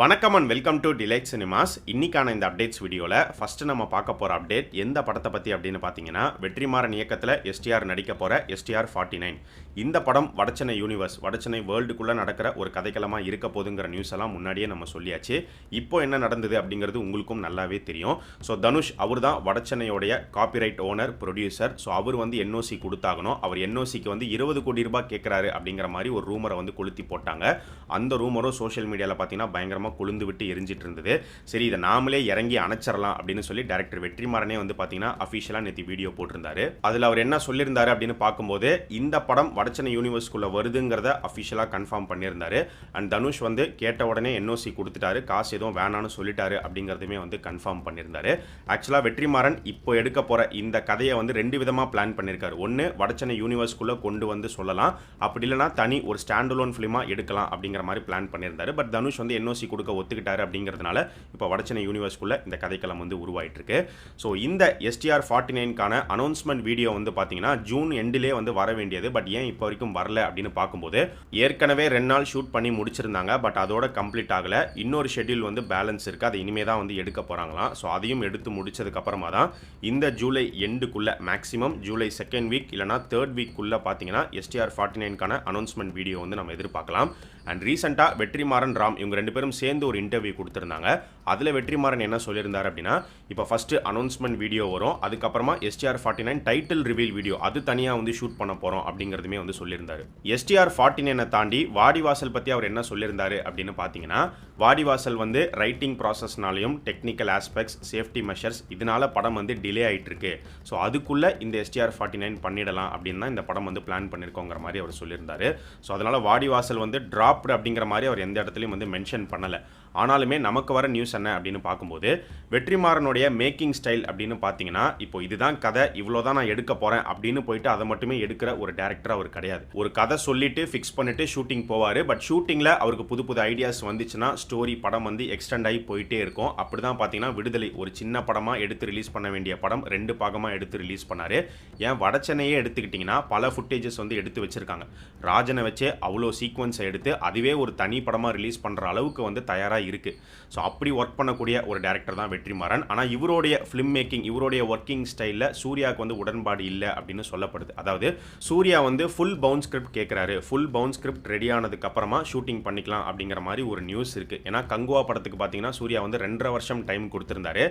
வணக்கம் and welcome to delight cinemas. இன்னைக்கான இந்த அப்டேட்ஸ் வீடியோவில் ஃபஸ்ட்டு நம்ம பார்க்க போகிற அப்டேட் எந்த படத்தை பற்றி அப்படின்னு பார்த்தீங்கன்னா, வெற்றிமாறன் இயக்கத்தில் எஸ்டிஆர் நடிக்க போகிற எஸ்டிஆர் 49. இந்த படம் வடச்சென்னை யூனிவர்ஸ், வடச்சென்னை வேர்ல்டுக்குள்ளே நடக்கிற ஒரு கதைக்களமாக இருக்க போதுங்கிற நியூஸ் எல்லாம் முன்னாடியே நம்ம சொல்லியாச்சு. இப்போ என்ன நடந்தது அப்படிங்கிறது உங்களுக்கும் நல்லாவே தெரியும். ஸோ தனுஷ் அவர் தான் வடச்சென்னையோடைய காப்பிரைட் ஓனர், ப்ரொடியூசர். ஸோ அவர் வந்து என்ஓசி கொடுத்தாகணும். அவர் என்ஓசிக்கு வந்து 20 கோடி ரூபாய் கேட்குறாரு அப்படிங்கிற மாதிரி ஒரு ரூமரை வந்து கொளுத்தி போட்டாங்க. அந்த ரூமரும் சோஷியல் மீடியாவில் பார்த்தீங்கன்னா பயங்கரமாக கொழுந்து விட்டு எரிஞ்சிட்டு இருந்தது. சரி, இதை நாமளே இறங்கி அணைச்சிடலாம் அப்படின்னு சொல்லி டைரக்டர் வெற்றிமாறனே வந்து பார்த்தீங்கன்னா அஃபிஷியலாக நேற்று வீடியோ போட்டிருந்தாரு. அதில் அவர் என்ன சொல்லியிருந்தாரு அப்படின்னு பார்க்கும்போது, இந்த படம் வடச்சென்னை யூனிவர்ஸ்குள்ளே வருதுங்கிறத அஃபிஷியலாக கன்ஃபார்ம் பண்ணியிருந்தாரு. அண்ட் தனுஷ் வந்து கேட்ட உடனே என்ஓசி கொடுத்துட்டாரு, காசு எதுவும் வேணான்னு சொல்லிட்டாரு அப்படிங்கிறதுமே வந்து கன்ஃபார்ம் பண்ணியிருந்தாரு. ஆக்சுவலாக வெற்றிமாறன் இப்போ எடுக்க போகிற இந்த கதையை வந்து 2 விதமாக பிளான் பண்ணியிருக்காரு. ஒன்று, வடச்சென்னை யூனிவர்ஸ்குள்ளே கொண்டு வந்து சொல்லலாம், அப்படி இல்லைனா தனி ஒரு ஸ்டாண்ட் அலோன் ஃபிலிமாக எடுக்கலாம் அப்படிங்கிற மாதிரி பிளான் பண்ணியிருந்தாரு. பட் தனுஷ் வந்து என்ஓசி கொடுக்க ஒத்துக்கிட்டாரு அப்படிங்கிறதுனால இப்போ வடச்சென்னை யூனிவர்ஸ்குள்ள இந்த கதைக்களம் வந்து உருவாயிட்டு இருக்கு. ஸோ இந்த எஸ்டிஆர் 49க்கான அனௌன்ஸ்மெண்ட் வீடியோ வந்து பார்த்தீங்கன்னா ஜூன் எண்டிலே வந்து வர வேண்டியது. பட் ஏன் இப்போ வரைக்கும் வரல அப்படின்னு பார்க்கும்போது, ஏற்கனவே 2 நாள் ஷூட் பண்ணி முடிச்சிருந்தாங்க. பட் அதோட கம்ப்ளீட் ஆகல. இன்னொரு ஷெட்யூல் வந்து பேலன்ஸ் இருக்கு, அதை இனிமே தான் வந்து எடுக்க போறாங்களாம். ஸோ அதையும் எடுத்து முடிச்சதுக்கு அப்புறமா தான் இந்த ஜூலை எண்டுக்குள்ள, மேக்ஸிமம் ஜூலை 2nd வீக் இல்லைனா 3rd வீக்குள்ள பார்த்தீங்கன்னா எஸ்டிஆர் 49க்கான அனௌன்ஸ்மெண்ட் வீடியோ வந்து நம்ம எதிர்பார்க்கலாம். அண்ட் ரீசெண்டாக வெற்றிமாறன், ராம் இவங்க 2 பேரும் சேர்ந்து ஒரு இன்டர்வியூ கொடுத்துருந்தாங்க. அதில் வெற்றிமாறன் என்ன சொல்லியிருந்தார் அப்படின்னா, இப்போ ஃபஸ்ட்டு அனௌன்ஸ்மெண்ட் வீடியோ வரும், அதுக்கப்புறமா எஸ்டிஆர் 49 டைட்டில் ரிவீல் வீடியோ அது தனியாக வந்து ஷூட் பண்ண போகிறோம் அப்படிங்கிறதுமே வந்து சொல்லியிருந்தாரு. எஸ்டிஆர் 49 தாண்டி வாடிவாசல் பற்றி அவர் என்ன சொல்லியிருந்தாரு அப்படின்னு பார்த்தீங்கன்னா, வாடிவாசல் வந்து ரைட்டிங் ப்ராசஸ்னாலையும் டெக்னிக்கல் ஆஸ்பெக்ட்ஸ், சேஃப்டி மெஷர்ஸ் இதனால படம் வந்து டிலே ஆகிட்டு இருக்கு. ஸோ அதுக்குள்ளே இந்த எஸ்டிஆர் 49 பண்ணிடலாம் அப்படின்னு தான் இந்த படம் வந்து பிளான் பண்ணியிருக்கோங்கிற மாதிரி அவர் சொல்லியிருந்தாரு. ஸோ அதனால் வாடிவாசல் வந்து ட்ராப்டு அப்படிங்கிற மாதிரி அவர் எந்த இடத்துலையும் வந்து மென்ஷன் பண்ணலை. ஆனாலுமே நமக்கு வர நியூஸ் என்ன அப்படின்னு பார்க்கும்போது, வெற்றிமாறனுடைய மேக்கிங் ஸ்டைல் அப்படின்னு பார்த்தீங்கன்னா, இப்போ இதுதான் கதை, இவ்வளோதான் நான் எடுக்க போகிறேன் அப்படின்னு போயிட்டு அதை மட்டுமே எடுக்கிற ஒரு டேரக்டர் அவர் கிடையாது. ஒரு கதை சொல்லிட்டு ஃபிக்ஸ் பண்ணிட்டு ஷூட்டிங் போவார். பட் ஷூட்டிங்கில் அவருக்கு புது புது ஐடியாஸ் வந்துச்சுன்னா ஸ்டோரி படம் வந்து எக்ஸ்டெண்ட் ஆகி போயிட்டே இருக்கும். அப்படி தான் பார்த்தீங்கன்னா விடுதலை ஒரு சின்ன படமாக எடுத்து ரிலீஸ் பண்ண வேண்டிய படம் 2 பாகமாக எடுத்து ரிலீஸ் பண்ணார். ஏன் வடச்சென்னையே எடுத்துக்கிட்டிங்கன்னா பல ஃபுட்டேஜஸ் வந்து எடுத்து வச்சிருக்காங்க. ராஜனை வச்சே அவ்வளோ சீக்வன்ஸை எடுத்து அதுவே ஒரு தனி படமாக ரிலீஸ் பண்ணுற அளவுக்கு வந்து தயாராக இருக்கு. ஸோ அப்படி ஒர்க் பண்ணக்கூடிய ஒரு டேரக்டர் தான் வெற்றிமாறன். ஆனால் இவருடைய ஃபிலிம் மேக்கிங், இவருடைய ஒர்க்கிங் ஸ்டைலில் சூர்யாவுக்கு வந்து உடன்பாடு இல்லை அப்படின்னு சொல்லப்படுது. அதாவது சூர்யா வந்து ஃபுல் பவுண்ட் ஸ்கிரிப்ட் கேட்குறாரு, ஃபுல் பவுண்ட் ஸ்கிரிப்ட் ரெடி ஆனதுக்கு அப்புறமா ஷூட்டிங் பண்ணிக்கலாம் அப்படிங்கிற மாதிரி ஒரு நியூஸ் இருக்கு. ஏன்னா கங்குவா படத்துக்கு பார்த்தீங்கன்னா சூர்யா வந்து 2.5 வருஷம் டைம் கொடுத்துருந்தாரு.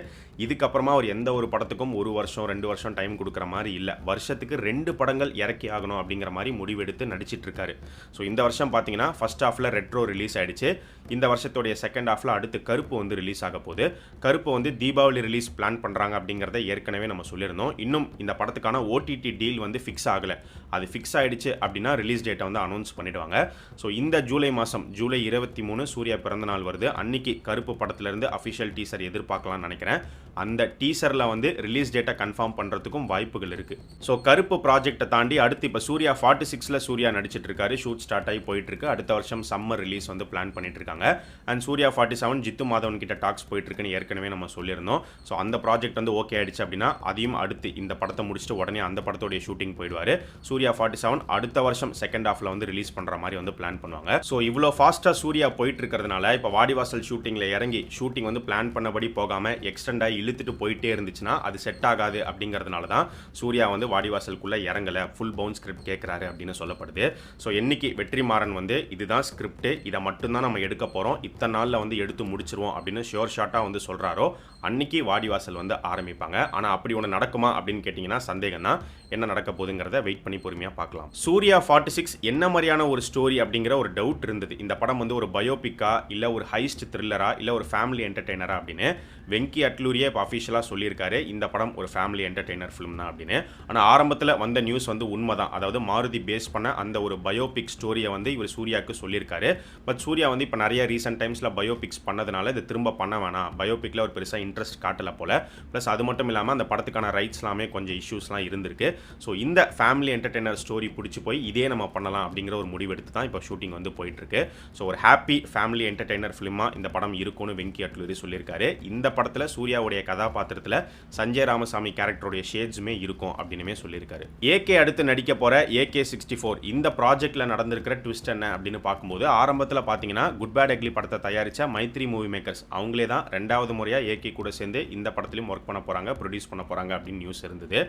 இதுக்கப்புறமா அவர் எந்த ஒரு படத்துக்கும் 1 வருஷம் 2 வருஷம் டைம் கொடுக்குற மாதிரி இல்லை. வருஷத்துக்கு 2 படங்கள் இறக்கி ஆகணும் அப்படிங்கிற மாதிரி முடிவெடுத்து நடிச்சிட்டு இருக்காரு. ஸோ இந்த வருஷம் பார்த்தீங்கன்னா ஃபர்ஸ்ட் ஹாஃப்ல ரெட்ரோ ரிலீஸ் ஆயிடுச்சு. இந்த வருஷத்துடைய செகண்ட் ஹாஃப்ல அடுத்து கருப்பு வந்து ரிலீஸ் ஆக போகுது. கருப்பு வந்து தீபாவளி ரிலீஸ் பிளான் பண்ணுறாங்க அப்படிங்கிறத ஏற்கனவே நம்ம சொல்லியிருந்தோம். இன்னும் இந்த படத்துக்கான ஓடிடி டீல் வந்து ஃபிக்ஸ் ஆகலை. அது ஃபிக்ஸ் ஆகிடுச்சு அப்படின்னா ரிலீஸ் டேட்டை வந்து அனௌன்ஸ் பண்ணிடுவாங்க. ஸோ இந்த ஜூலை மாதம் ஜூலை 23 சூர்யா பிறந்த நாள் வருது. அன்னைக்கு கருப்பு படத்துலேருந்து அஃபிஷியல் டீசர் எதிர்பார்க்கலாம்னு நினைக்கிறேன். அந்த டீசரில் வந்து ரிலீஸ் டேட்டை கன்ஃபார்ம் பண்ணுறதுக்கும் வாய்ப்புகள் இருக்குது. ஸோ கருப்பு ப்ராஜெக்டை தாண்டி அடுத்து இப்போ சூர்யா 46ல் சூர்யா நடிச்சிட்டு இருக்காரு. ஷூட் ஸ்டார்ட் ஆகி போயிட்டு இருக்கு. அடுத்த வருஷம் சம்மர் ரிலீஸ் வந்து பிளான் பண்ணிட்டு இருக்காங்க. அண்ட் சூர்யா 47 ஜித்து மாதவன் கிட்ட டாக்ஸ் போயிட்டு இருக்குன்னு ஏற்கனவே நம்ம சொல்லியிருந்தோம். ஸோ அந்த ப்ராஜெக்ட் வந்து ஓகே ஆயிடுச்சு அப்படின்னா அதையும் அடுத்து இந்த படத்தை முடிச்சுட்டு உடனே அந்த படத்தோடைய ஷூட்டிங் போயிடுவார். சூர்யா 47 அடுத்த வருஷம் செகண்ட் ஹாஃப்ல வந்து ரிலீஸ் பண்ணுற மாதிரி வந்து பிளான் பண்ணுவாங்க. ஸோ இவ்வளோ ஃபாஸ்ட்டாக சூர்யா போயிட்டு இருக்கிறதுனால இப்போ வாடிவாசல் ஷூட்டிங்கில் இறங்கி ஷூட்டிங் வந்து பிளான் பண்ணபடி போகாமல் எக்ஸ்டெண்ட் ஆகி இழுத்துட்டு போயிட்டே இருந்துச்சுன்னா அது செட் ஆகாது அப்படிங்கிறதுனால தான் சூர்யா வந்து வாடிவாசலுக்குள்ளே இறங்கலை, ஃபுல் பவுண்ட் ஸ்கிரிப்ட் கேட்குறாரு அப்படின்னு சொல்லப்படுது. ஸோ என்னைக்கு வெற்றிமாறன் வந்து இதுதான் ஸ்கிரிப்ட், இதை மட்டும்தான் நம்ம எடுக்க போகிறோம், இத்தனை நாளில் வந்து எடுத்து முடிச்சிருவோம் அப்படின்னு ஷியோர் ஷாட்டாக வந்து சொல்கிறாரோ அன்னைக்கு வாடிவாசல் வந்து ஆரம்பிப்பாங்க. ஆனால் அப்படி ஒன்று நடக்குமா அப்படின்னு கேட்டிங்கன்னா சந்தேகம் தான். என்ன நடக்க போகுதுங்கிறத வெயிட் பண்ணி பொறுமையாக பார்க்கலாம். சூர்யா 46 என்ன மாதிரியான ஒரு ஸ்டோரி அப்படிங்கிற ஒரு டவுட் இருந்தது. இந்த படம் வந்து ஒரு பயோபிக்கா, இல்லை ஒரு ஹைஸ்ட் த்ரில்லரா, இல்லை ஒரு ஃபேமிலி என்டர்டெய்னரா அப்படின்னு. வெங்கி அட்லூரியே இப்போ அஃபிஷியலாக சொல்லியிருக்காரு இந்த படம் ஒரு ஃபேமிலி என்டர்டெய்னர் ஃபிலிம் தான் அப்படின்னு. ஆனால் ஆரம்பத்தில் வந்த நியூஸ் வந்து உண்மை தான். அதாவது மாருதி பேஸ் பண்ண அந்த ஒரு பயோபிக் ஸ்டோரியை வந்து இவர் சூர்யாவுக்கு சொல்லியிருக்காரு. பட் சூர்யா வந்து இப்போ நிறைய ரீசெண்ட் டைம்ஸில் பயோபிக்ஸ் பண்ணதுனால இது திரும்ப பண்ண வேணாம், பயோபிக்கில் ஒரு பெருசாக இன்ட்ரெஸ்ட் காட்டலை போல. ப்ளஸ் அது மட்டும் இல்லாமல் அந்த படத்துக்கான ரைட்ஸ்லாமே கொஞ்சம் இஷ்யூஸ்லாம் இருந்திருக்கு. ஸோ இந்த ஃபேமிலி என்டர்டெய்னர் ஸ்டோரி பிடிச்சி போய் இதே நம்ம பண்ணலாம் அப்படிங்கிற ஒரு முடிவெடுத்து தான் இப்போ ஷூட்டிங் வந்து போயிட்டுருக்கு. ஸோ ஒரு ஹாப்பி ஃபேமிலி என்டர்டெய்னர் ஃபிலிமாக இந்த படம் இருக்கும்னு வெங்கி அட்லூரி சொல்லியிருக்காரு. இந்த படத்தில் சூர்யாவுடைய கதாபாத்திரத்தில் சஞ்சய் ராமசாமி கேரக்டருடைய ஷேட்ஸுமே இருக்கும் அப்படின்னுமே சொல்லியிருக்காரு. ஏகே அடுத்து நடிக்க போகிற AK-64 இந்த ப்ராஜெக்டில் நடந்திருக்கிற ட்விஸ்ட் என்ன அப்படின்னு பார்க்கும்போது ஆரம்பத்தில் பார்த்தீங்கன்னா குட் பேட் அக்லி படத்தை தயாரித்த மைத்ரி மூவி மேக்கர்ஸ் அவங்களே தான் 2வது முறையாக ஏகே கூட சேர்ந்து இந்த படத்துலையும் ஒர்க் பண்ண போகிறாங்க, ப்ரொடியூஸ் பண்ண போகிறாங்க அப்படின்னு நியூஸ் இருந்தது.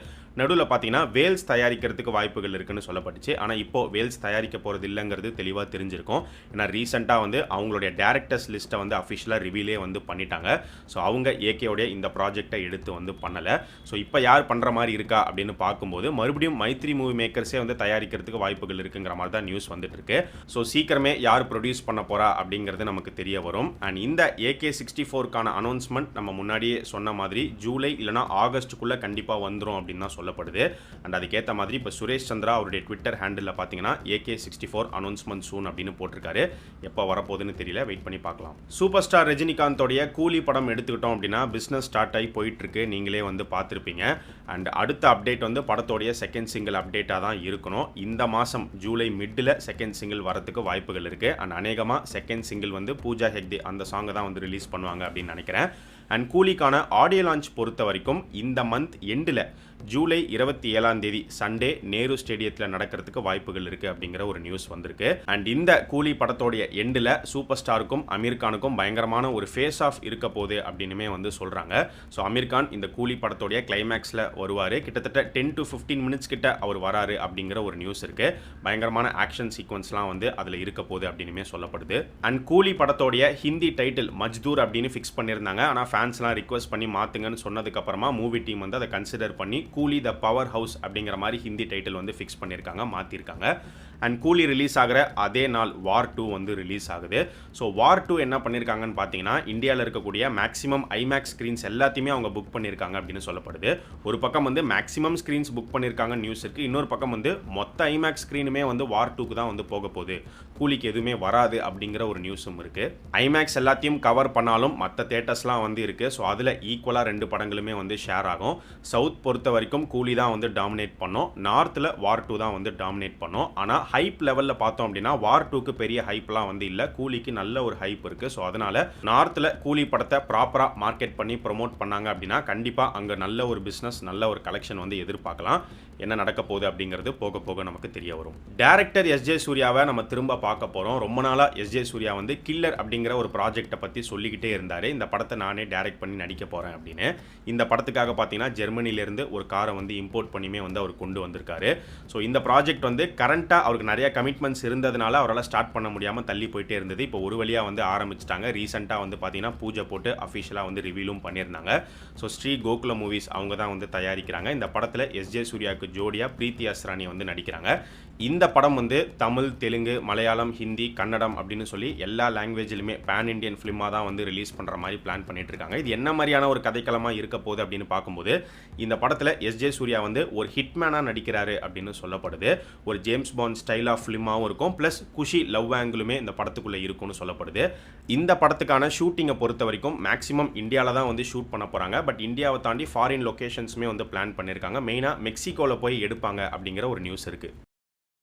நடுவில் பார்த்தீங்கன்னா வேல்ஸ் தயாரிக்கிறதுக்கு வாய்ப்புகள் இருக்குன்னு சொல்லப்பட்டுச்சு. ஆனால் இப்போ வேல்ஸ் தயாரிக்க போகிறது இல்லைங்கிறது தெளிவாக தெரிஞ்சிருக்கும். ஏன்னா ரீசெண்டாக வந்து அவங்களுடைய டேரக்டர்ஸ் லிஸ்ட்டை வந்து அஃபிஷியலாக ரிவீலே வந்து பண்ணிட்டாங்க. ஸோ அவங்க ஏகேவுடைய இந்த ப்ராஜெக்டை எடுத்து வந்து பண்ணலை. ஸோ இப்போ யார் பண்ணுற மாதிரி இருக்கா அப்படின்னு பார்க்கும்போது மறுபடியும் மைத்ரி மூவி மேக்கர்ஸே வந்து தயாரிக்கிறதுக்கு வாய்ப்புகள் இருக்குங்கிற மாதிரி தான் நியூஸ் வந்துட்டு இருக்கு. ஸோ சீக்கிரமே யார் ப்ரொடியூஸ் பண்ண போறா அப்படிங்கிறது நமக்கு தெரிய வரும். அண்ட் இந்த AK-64க்கான அனௌன்ஸ்மெண்ட் நம்ம முன்னாடியே சொன்ன மாதிரி ஜூலை இல்லைனா ஆகஸ்ட்டுக்குள்ளே கண்டிப்பாக வந்துடும் அப்படின்னு தான் சொல்லப்படுது. அண்ட் அதுக்கேற்ற மாதிரி இப்போ சுரேஷ் சந்திரா அவருடைய ட்விட்டர் ஹேண்டில் பார்த்தீங்கன்னா AK-64 அனௌன்ஸ்மெண்ட் சூன் அப்படின்னு போட்டிருக்காரு. எப்போ வரப்போகுதுன்னு தெரியல, வெயிட் பண்ணி பார்க்கலாம். சூப்பர் ஸ்டார் ரஜினிகாந்தோடைய கூலி படம் எடுத்துக்கிட்டோம் அப்படின்னா பிஸ்னஸ் ஸ்டார்ட் ஆகி போயிட்டு இருக்கு, நீங்களே வந்து பார்த்துருப்பீங்க. அண்ட் அடுத்த அப்டேட் வந்து படத்தோடைய செகண்ட் சிங்கிள் அப்டேட்டாக தான் இருக்கணும். இந்த மாதம் ஜூலை மிட்டில் செகண்ட் சிங்கிள் வரத்துக்கு வாய்ப்புகள் இருக்குது. அண்ட் அநேகமாக செகண்ட் சிங்கிள் வந்து பூஜா ஹெக்டே அந்த சாங்கை தான் வந்து ரிலீஸ் பண்ணுவாங்க அப்படின்னு நினைக்கிறேன். அண்ட் கூலிக்கான ஆடியோ லான்ச் பொறுத்த வரைக்கும் இந்த மந்த் எண்டில் ஜூலை 27ஆம் தேதி சண்டே நேரு ஸ்டேடியத்தில் நடக்கிறதுக்கு வாய்ப்புகள் இருக்குது அப்படிங்கிற ஒரு நியூஸ் வந்திருக்கு. அண்ட் இந்த கூலி படத்தோடைய எண்டில் சூப்பர் ஸ்டாருக்கும் அமீர் கானுக்கும் பயங்கரமான ஒரு ஃபேஸ் ஆஃப் இருக்க போகுது அப்படின்னுமே வந்து சொல்கிறாங்க. ஸோ அமீர் கான் இந்த கூலி படத்தோடைய கிளைமேக்ஸில் வருவார். கிட்டத்தட்ட 10 to 15 மினிட்ஸ் கிட்ட அவர் வராரு அப்படிங்கிற ஒரு நியூஸ் இருக்குது. பயங்கரமான ஆக்ஷன் சீக்வன்ஸ்லாம் வந்து அதில் இருக்க போகுது அப்படின்னுமே சொல்லப்படுது. அண்ட் கூலி படத்தோடைய ஹிந்தி டைட்டில் மஜ்தூர் அப்படின்னு ஃபிக்ஸ் பண்ணியிருந்தாங்க. ஆனால் ஃபேன்ஸ்லாம் ரிக்வஸ்ட் பண்ணி மாற்றுங்கன்னு சொன்னதுக்கப்புறமா மூவி டீம் வந்து அதை கன்சிடர் பண்ணி கூலி த பவர் ஹவுஸ் அப்படிங்கிற மாதிரி ஹிந்தி டைட்டில் வந்து ஃபிக்ஸ் பண்ணியிருக்காங்க, மாற்றிருக்காங்க. அண்ட் கூலி ரிலீஸ் ஆகிற அதே நாள் வார் 2 வந்து ரிலீஸ் ஆகுது. ஸோ வார் 2 என்ன பண்ணியிருக்காங்கன்னு பார்த்தீங்கன்னா இந்தியாவில் இருக்கக்கூடிய மேக்ஸிமம் ஐமேக்ஸ் ஸ்க்ரீன்ஸ் எல்லாத்தையுமே அவங்க புக் பண்ணியிருக்காங்க அப்படின்னு சொல்லப்படுது. ஒரு பக்கம் வந்து மேக்ஸிமம் ஸ்க்ரீன்ஸ் புக் பண்ணியிருக்காங்க நியூஸ் இருக்குது. இன்னொரு பக்கம் வந்து மொத்த ஐமேக்ஸ் ஸ்க்ரீனுமே வந்து வார் 2க்கு தான் வந்து போக போகுது, கூலிக்கு எதுவுமே வராது அப்படிங்கிற ஒரு நியூஸும் இருக்குது. ஐமேக்ஸ் எல்லாத்தையும் கவர் பண்ணாலும் மற்ற தேட்டர்ஸ்லாம் வந்து இருக்குது. ஸோ அதில் ஈக்குவலாக 2 படங்களுமே வந்து ஷேர் ஆகும். சவுத் பொறுத்த வரைக்கும் கூலி தான் வந்து டாமினேட் பண்ணோம், நார்த்தில் வார் 2 தான் வந்து டாமினேட் பண்ணோம். ஆனால் ஹைப் லெவலில் பார்த்தோம் அப்படின்னா வார் 2க்கு பெரிய ஹைப்லாம் வந்து இல்லை, கூலிக்கு நல்ல ஒரு ஹைப் இருக்குது. ஸோ அதனால் நார்த்தில் கூலி படத்தை ப்ராப்பராக மார்க்கெட் பண்ணி ப்ரொமோட் பண்ணாங்க அப்படின்னா கண்டிப்பாக அங்கே நல்ல ஒரு பிஸ்னஸ் நல்ல ஒரு கலெக்ஷன் வந்து எதிர்பார்க்கலாம். என்ன நடக்க போகுது அப்படிங்கிறது போக போக நமக்கு தெரிய வரும். Director S.J. சூர்யாவை நம்ம திரும்ப பார்க்க போகிறோம். ரொம்ப நாளாக S.J. சூர்யா வந்து கில்லர் அப்படிங்கிற ஒரு ப்ராஜெக்டை பற்றி சொல்லிக்கிட்டே இருந்தார். இந்த படத்தை நானே டைரக்ட் பண்ணி நடிக்க போகிறேன் அப்படின்னு. இந்த படத்துக்காக பார்த்தீங்கன்னா ஜெர்மனிலேருந்து ஒரு காரை வந்து இம்போர்ட் பண்ணியுமே வந்து அவர் கொண்டு வந்திருக்காரு. ஸோ இந்த ப்ராஜெக்ட் வந்து கரண்ட்டாக அவருக்கு நிறைய கமிட்மெண்ட்ஸ் இருந்ததுனால அவரால் ஸ்டார்ட் பண்ண முடியாமல் தள்ளி போயிட்டே இருந்தது. இப்போ ஒரு வழியாக வந்து ஆரம்பிச்சிட்டாங்க. ரீசெண்டாக வந்து பார்த்தீங்கன்னா பூஜை போட்டு அஃபிஷியலாக வந்து ரிவீலும் பண்ணியிருந்தாங்க. ஸோ ஸ்ரீ கோகுல மூவிஸ் அவங்க தான் வந்து தயாரிக்கிறாங்க. இந்த படத்தில் S.J. சூர்யாவுக்கு ஜோடியா பிரீத்தி அஸ்ரானி வந்து நடிக்கிறாங்க. இந்த படம் வந்து தமிழ், தெலுங்கு, மலையாளம், ஹிந்தி, கன்னடம் அப்படின்னு சொல்லி எல்லா லாங்குவேஜிலுமே பேன் இண்டியன் ஃபிலிமாக தான் வந்து ரிலீஸ் பண்ணுற மாதிரி பிளான் பண்ணிட்டு இருக்காங்க. இது என்ன மாதிரியான ஒரு கதைக்களமாக இருக்க போகுது அப்படின்னு பார்க்கும்போது இந்த படத்தில் S.J. சூர்யா வந்து ஒரு ஹிட்மேனாக நடிக்கிறாரு அப்படின்னு சொல்லப்படுது. ஒரு ஜேம்ஸ் பாண்ட் ஸ்டைல் ஆஃப் ஃபிலிமாகவும் இருக்கும், ப்ளஸ் குஷி லவ் ஆங்கிளுமே இந்த படத்துக்குள்ளே இருக்கும்னு சொல்லப்படுது. இந்த படத்துக்கான ஷூட்டிங்கை பொறுத்த வரைக்கும் மேக்ஸிமம் இந்தியாவில் தான் வந்து ஷூட் பண்ண போகிறாங்க. பட் இந்தியாவை தாண்டி ஃபாரின் லொகேஷன்ஸுமே வந்து பிளான் பண்ணியிருக்காங்க. மெயினாக மெக்சிகோவில் போய் எடுப்பாங்க அப்படிங்கிற ஒரு நியூஸ் இருக்குது.